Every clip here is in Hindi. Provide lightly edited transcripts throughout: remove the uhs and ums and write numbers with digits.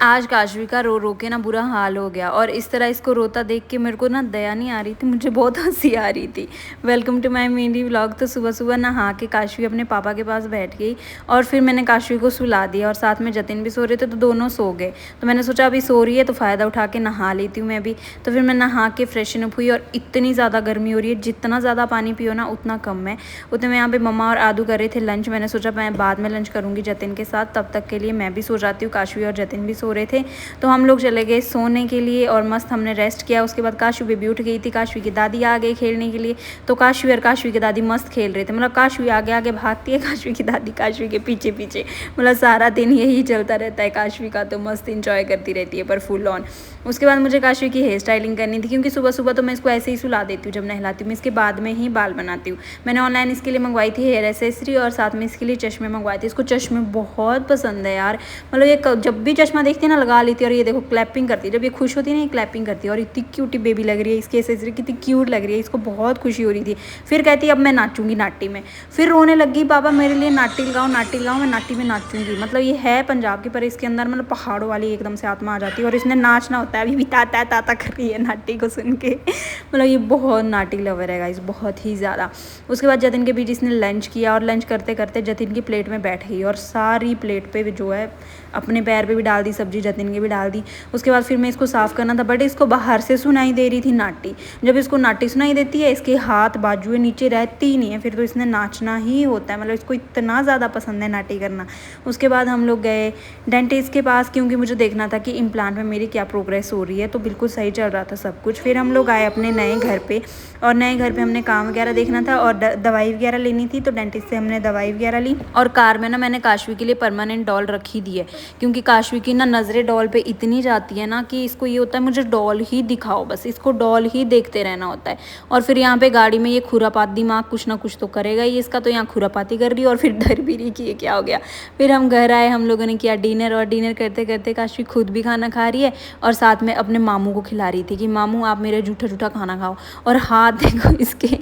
आज काशवी का रो रो के ना बुरा हाल हो गया और इस तरह इसको रोता देख के मेरे को ना दया नहीं आ रही थी, मुझे बहुत हंसी आ रही थी। Welcome to my mini vlog. तो सुबह सुबह नहा के काशवी अपने पापा के पास बैठ गई और फिर मैंने काशवी को सुला दिया और साथ में जतिन भी सो रहे थे तो दोनों सो गए। तो मैंने सोचा अभी सो रही है तो फ़ायदा उठा के नहा लेती हूँ मैं भी। तो फिर मैं नहा के फ्रेशन अप हुई और इतनी ज़्यादा गर्मी हो रही है, जितना ज़्यादा पानी पियो ना उतना कम है। उतने में यहाँ पे मम्मा और आदू कर रहे थे लंच। मैंने सोचा मैं बाद में लंच करूँगी जतिन के साथ, तब तक के लिए मैं भी सो जाती हूँ। काशवी और जतिन भी सो रहे थे तो हम लोग चले गए सोने के लिए और मस्त हमने रेस्ट किया। उसके बाद काशवी बेबी उठ गई थी, काशवी की दादी आ गई खेलने के लिए। तो काशवी और काशवी की दादी मस्त खेल रहे थे, मतलब काशवी आगे आगे भागती है, काशवी की दादी काशवी के पीछे पीछे। मतलब सारा दिन यही चलता रहता है काशवी का, तो मस्त इंजॉय करती रहती है पर फुल ऑन। उसके बाद मुझे काशवी की हेयर स्टाइलिंग करनी थी क्योंकि सुबह सुबह तो मैं इसको ऐसे ही सुला देती हूँ जब नहलाती हूँ, मैं इसके बाद में ही बाल बनाती हूँ। मैंने ऑनलाइन इसके लिए मंगवाई थी हेयर एसेसरी और साथ में इसके लिए चश्मे मंगवाए थे। इसको चश्मे बहुत पसंद है यार, मतलब ये जब भी चश्मा देखती है ना लगा लेती है। और ये देखो क्लैपिंग करती है, जब ये खुश होती है ना ये क्लैपिंग करती है। और इतनी क्यूटी बेबी लग रही है, इसकी एसेसरी कितनी क्यूट लग रही है, इसको बहुत खुशी हो रही थी। फिर कहती है अब मैं नाचूंगी नाटी में, फिर रोने लगी पापा मेरे लिए नाटी लगाओ नाटी लगाओ, मैं नाटी में नाचूंगी। मतलब ये है पंजाब की पर इसके अंदर मतलब पहाड़ों वाली एकदम से आत्मा आ जाती है और इसने नाचना होता है। अभी भी ताता ताता कर रही है नाटी को सुन के। मतलब ये बहुत नाटी लवर है गाइस, बहुत ही ज़्यादा। उसके बाद जतिन के बीच इसने लंच किया और लंच करते करते जतिन की प्लेट में बैठ गई और सारी प्लेट पे जो है अपने पैर पे भी डाल दी सब्जी, जतिन के भी डाल दी। उसके बाद फिर मैं इसको साफ़ करना था बट इसको बाहर से सुनाई दे रही थी नाटी। जब इसको नाटी सुनाई देती है इसके हाथ बाजुएं नीचे रहती ही नहीं है, फिर तो इसने नाचना ही होता है। मतलब इसको इतना ज़्यादा पसंद है नाटी करना। उसके बाद हम लोग गए डेंटिस्ट के पास क्योंकि मुझे देखना था कि इम्प्लांट में मेरी क्या प्रोग्रेस हो रही है। तो बिल्कुल सही चल रहा था सब कुछ। फिर हम लोग आए अपने नए घर पे और नए घर पे हमने काम वगैरह देखना था और दवाई वगैरह लेनी थी। तो डेंटिस्ट से हमने दवाई वगैरह ली और कार में ना मैंने काशवी के लिए परमानेंट डॉल रखी दी है क्योंकि काशवी की ना नज़रें डॉल पे इतनी जाती है ना कि इसको ये होता है मुझे डॉल ही दिखाओ, बस इसको डॉल ही देखते रहना होता है। और फिर यहाँ पे गाड़ी में ये खुरापात दिमाग कुछ ना कुछ तो करेगा ही इसका, तो यहाँ खुरापाती कर रही है और फिर डर भी रही कि ये क्या हो गया। फिर हम घर आए, हम लोगों ने किया डिनर और डिनर करते करते काशवी खुद भी खाना खा रही है और साथ में अपने मामू को खिला रही थी कि मामू आप मेरे जूठा जूठा खाना खाओ। और हाथ देखो इसके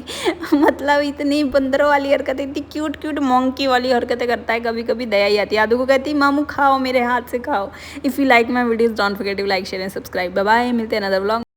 मतलब इतनी बंदरों वाली हरकतें, इतनी क्यूट क्यूट मोंकी वाली हरकतें करता है, कभी कभी दया ही आती है। आदू को कहती है मामू खाओ मेरे हाथ से खाओ। If you like my videos don't forget to like share and subscribe. Bye bye, मिलते हैं अनदर व्लॉग।